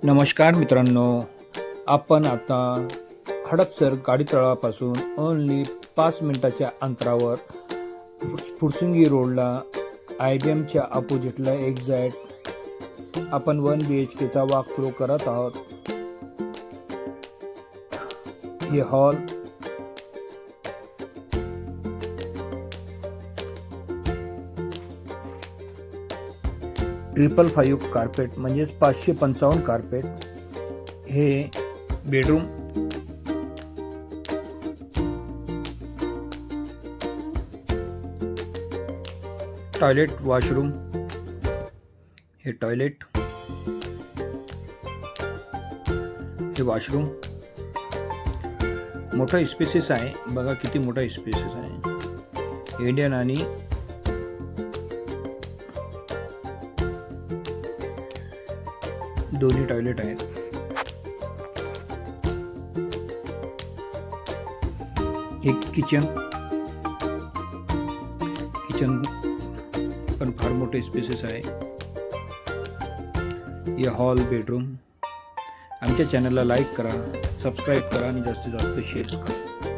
नमस्कार मित्रांनो, आपण आता हडपसर गाडीतळापासून ओन्ली 5 मिनिटाच्या अंतरावर फुरसुंगी रोडला IBMच्या अपोजिटला एक्झॅक्ट आपण 1 BHKचा वॉक थ्रू करत आहोत. हे हॉल $555 कार्पेट म्हणजेच 555 कार्पेट. हे बेडरूम, टॉयलेट, वॉशरूम. हे टॉयलेट, हे वॉशरूम. मोठा स्पेसेस आहे, बघा किती मोठा स्पेसेस आहे. इंडियन आणि दोन्ही टॉयलेट आहेत. एक किचन पण फार मोठे स्पेसेस आहे. हे हॉल, बेडरूम. आमच्या चॅनलला लाईक करा, सबस्क्राईब करा आणि जास्तीत जास्त शेअर करा.